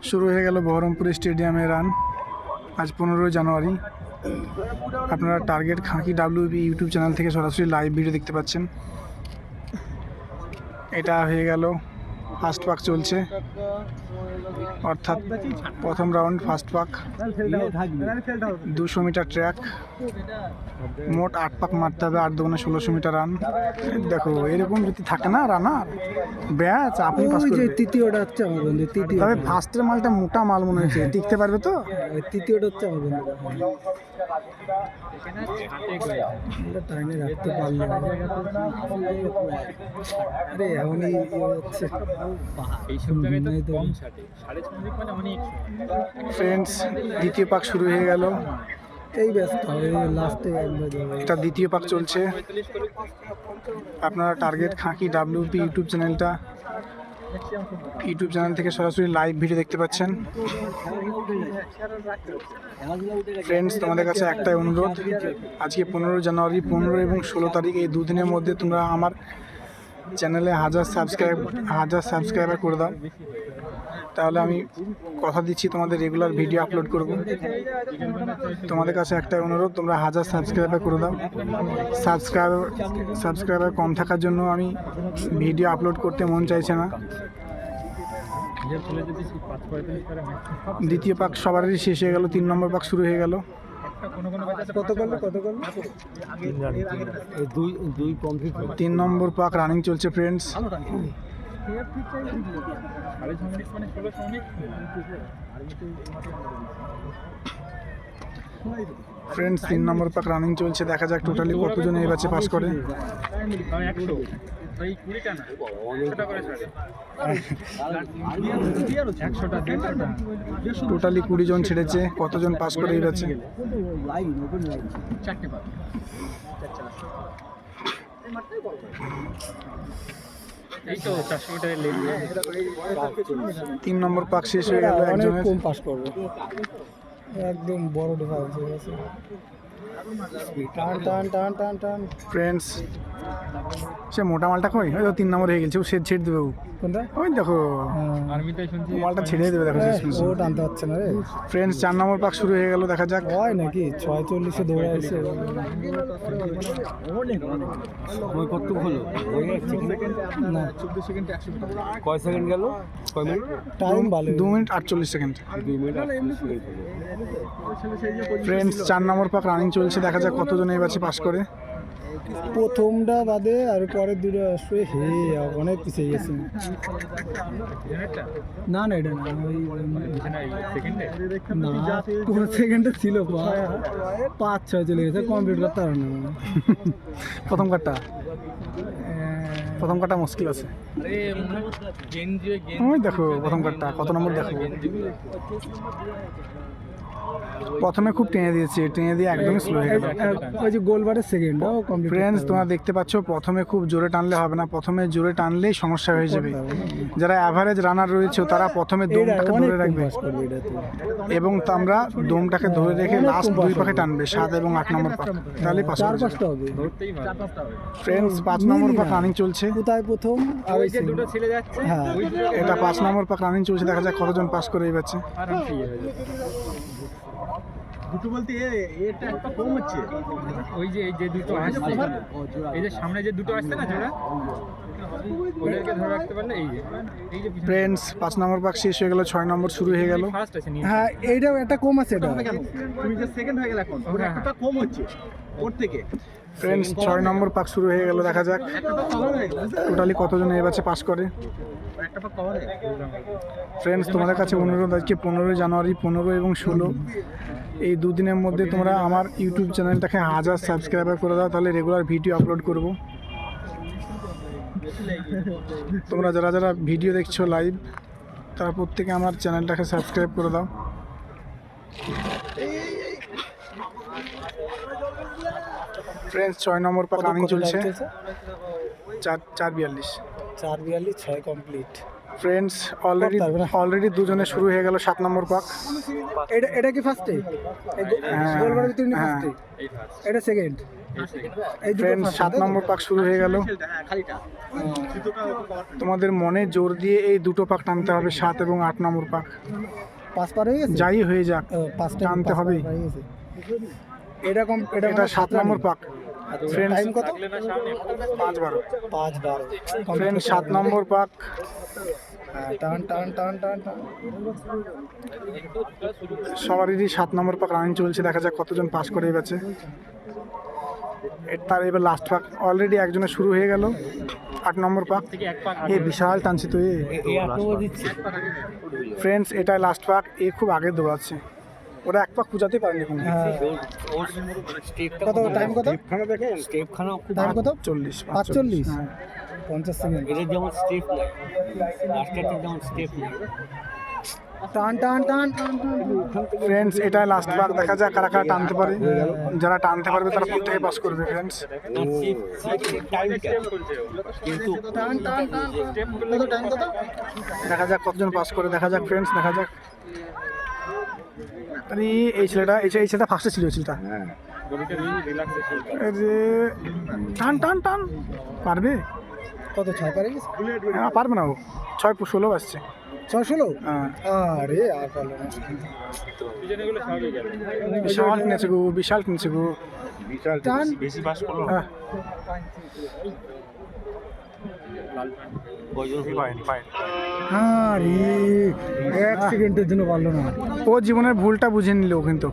শুরু হয়ে গেল বহরমপুর স্টেডিয়ামে রান। আজ 15 জানুয়ারি। আপনারা টার্গেট খাঁকি WB ইউটিউব চ্যানেল থেকে সরাসরি লাইভ ভিডিও দেখতে পাচ্ছেন। এটা হয়ে গেল ফার্স্ট পাক চলছে, অর্থাৎ প্রথম রাউন্ড ফার্স্ট পাক। 200 মিটার ট্র্যাক, মোট 8 পাক মারতে হবে, 8 দুগুণে 1600 মিটার রান। দেখো এরকম যদি থাকে না রানার ব্যাচ, আপনি তৃতীয়টা হচ্ছে আমার বন্ধু। তবে ফার্স্টের মালটা মোটা মাল মনে হচ্ছে, টিকতে পারবে তো? তৃতীয়টা হচ্ছে আমার বন্ধু। টাইমে রাখতে পারলো আরে এমনই হচ্ছে। ফ্রেন্ডস, দ্বিতীয় পাক শুরু হয়ে গেল। এই ব্যস্ত লাস্টে এটা দ্বিতীয় পাক চলছে। আপনারা টার্গেট খাঁকি WB ইউটিউব চ্যানেল থেকে সরাসরি লাইভ ভিডিও দেখতে পাচ্ছেন। ফ্রেন্ডস, তোমাদের কাছে একটাই অনুরোধ, আজকে 15 জানুয়ারি, 15 এবং 16 তারিখ এই দুদিনের মধ্যে তোমরা আমার চ্যানেলে 1000 সাবস্ক্রাইবার করে দাও। তাহলে আমি কথা দিচ্ছি তোমাদের রেগুলার ভিডিও আপলোড করব। তোমাদের কাছে একটাই অনুরোধ, তোমরা 1000 সাবস্ক্রাইবার করে দাও। সাবস্ক্রাইবার কম থাকার জন্য আমি ভিডিও আপলোড করতে মন চাইছে না। দ্বিতীয় পাক সবারই শেষ হয়ে গেল, 3 নম্বর পাক শুরু হয়ে গেল। 3 নম্বর পাক রানিং চলছে ফ্রেন্ডস। ফ্রেন্ডস, 3 নম্বর পাক রানিং চলছে। দেখা যাক টোটালি কতজন এই ব্যাচে পাস করে। টোটালি 20 জন ছেড়েছে, কতজন পাস করে এই ব্যাচে? তিন নম্বর পাক শেষ হয়ে গেল, একজনের কম পাস করবে, একদম বড় ডিফারেন্স হয়ে গেছে। টান টান টান টান টান। ফ্রেন্ডস, সে মোটা মালটা কই? ওই 3 নম্বর হয়ে গেছে, ও ছেড়ে দেবে। কোনটা? ওই দেখো মালটা ছেড়ে দেবে, দেখো। ও টানতে পারছে না রে। ফ্রেন্ডস, 4 নম্বর পাক শুরু হয়ে গেল। দেখা যাক হয় নাকি 46-এ দৌড়ে আছে। কত হলো না? 14 সেকেন্ডে 100 মিটার। কয় সেকেন্ড গেল? কয় minute time? 2 minute 48 second. Friends, 4 নম্বর পাক রানিং চলছে। দেখা যাক কতজন এই ব্যাচে পাস করে। প্রথমটা বাদে আর পরের দুটো আসবে। হে অনেক পিছিয়ে গেছে। না না, এটা না, পুরো সেকেন্ডে ছিল 5-6 চলে গেছে, কমপ্লিট করতে পারে না। প্রথম কাটটা মুশকিল আছে। ওই দেখো প্রথম কাটটা কত নম্বর দেখো। প্রথমে খুব টেনে দিয়েছে, টেনে দিয়ে একদমই স্লো হয়ে গেল। ওই যে গোলবারের সেকেন্ড কমপ্লিট। ফ্রেন্ডস, তোমরা দেখতে পাচ্ছ প্রথমে খুব জোরে টানলে হবে না, প্রথমে জোরে টানলেই সমস্যা হয়ে যাবে। যারা অ্যাভারেজ রানার রয়েছে তারা প্রথমে দমটাকে ধরে রাখবে, এবং আমরা দমটাকে ধরে রেখে লাস্ট 2 পাকে টানবে, 7 এবং 8 নম্বর পাক, তাহলে পাস হবে। ফ্রেন্ডস, 5 নম্বর পাক রানিং চলছে। কোথায় প্রথম আর এই যে দুটো ছেলে যাচ্ছে, হ্যাঁ এটা 5 নম্বর পাক রানিং চলছে। দেখা যাক কতজন পাস করে এই ব্যাচে। দুটো বলতে এটা একটা কম হচ্ছে। ওই যে এই যে দুটো আসছে, এই যে সামনে যে দুটো আসছে না জোড়া, ওদেরকে ধরে রাখতে পারলে এই যে ফ্রেন্ডস, 5 নম্বর পাক শেষ হয়ে গেল, 6 নম্বর শুরু হয়ে গেল। ফার্স্ট আছে। হ্যাঁ, এইটাও একটা কম আছে। এটা তুমি যে সেকেন্ড হয়ে গেল, এখন ওটা একটা কম হচ্ছে ওর থেকে। ফ্রেন্ডস, 6 নম্বর পাক শুরু হয়ে গেল। দেখা যাক টোটালি কতজন এই ব্যাচে পাস করে। ফ্রেন্ডস, তোমাদের কাছে অনুরোধ, আজকে 15 জানুয়ারি, 15 এবং 16 এই দুদিনের মধ্যে তোমরা আমার ইউটিউব চ্যানেলটাকে 1000 সাবস্ক্রাইবার করে দাও, তাহলে রেগুলার ভিডিও আপলোড করব। তোমরা যারা যারা ভিডিও দেখছো লাইভ, তারা প্রত্যেকে আমার চ্যানেলটাকে সাবস্ক্রাইব করে দাও। ফ্রেন্ডস, 6 নম্বর পাক রানিং চলছে। 4:42 6 কমপ্লিট। ফ্রেন্ডস, অলরেডি দুজনে শুরু হয়ে গেল 7 নম্বর পাক। এটা কি ফার্স্টে? গোলবারের ভিতরে ফার্স্টে, এটা সেকেন্ড। ফ্রেন্ডস 7 নম্বর পাক শুরু হয়ে গেল। তোমাদের মনে জোর দিয়ে এই দুটো পাক টানতে হবে, 7 এবং 8 নম্বর পাক। 5 পার হয়ে গেছে, যাই হয়ে যাক 5টা টানতে হবেই। এরকম এটা 7 নম্বর পাক ফ্রেন্ডস। টাইম কত? 5-12 5-12 ফ্রেন্ডস 7 নম্বর পাক। টান টান টান টান টান। সবারই 7 নম্বর পাক রানিং চলছে, দেখা যাক কতজন পাস করে গেছে। তার এবার লাস্ট পাক অলরেডি একজনের শুরু হয়ে গেল, 8 নম্বর পাক। এ বিশাল টানছে তো এ ফ্রেন্ডস, এটাই লাস্ট পাক। এ খুব আগে দৌড়াচ্ছে, ওরা এক পাক পূজাতে পারেনি কোনো। কত টাইম কত? স্টেপখানা টাইম কত? 40 45 হ্যাঁ। 50 সেকেন্ড। এদের যেমন স্টেপ নাই, লাস্টের যেমন স্টেপ নাই। টান টান টান টান টান। ফ্রেন্ডস, এটাই লাস্ট পাক, দেখা যাক কারা কারা টানতে পারে। যারা টানতে পারবে তারা প্রত্যেকে পাস করবে ফ্রেন্ডস। কিন্তু টান টান টান। কত টাইম কত? দেখা যাক কতজন পাস করে, দেখা যাক ফ্রেন্ডস, দেখা যাক। আরে এই ছেলেটা ফার্স্টে ছিল, এই ছেলেটা। এই যে টান টান টান, পারবে? কত 6 পারে গেছে? পারবে না ও, 6-16 আসছে। 6-16। হ্যাঁ, আরে আর পারলো না। বিশাল কিনেছে গো, বিশাল কিনেছে গো। টান। হ্যাঁ, আরে 1 সেকেন্ডের জন্য পারলো না। ও জীবনের ভুলটা বুঝে নিল কিন্তু।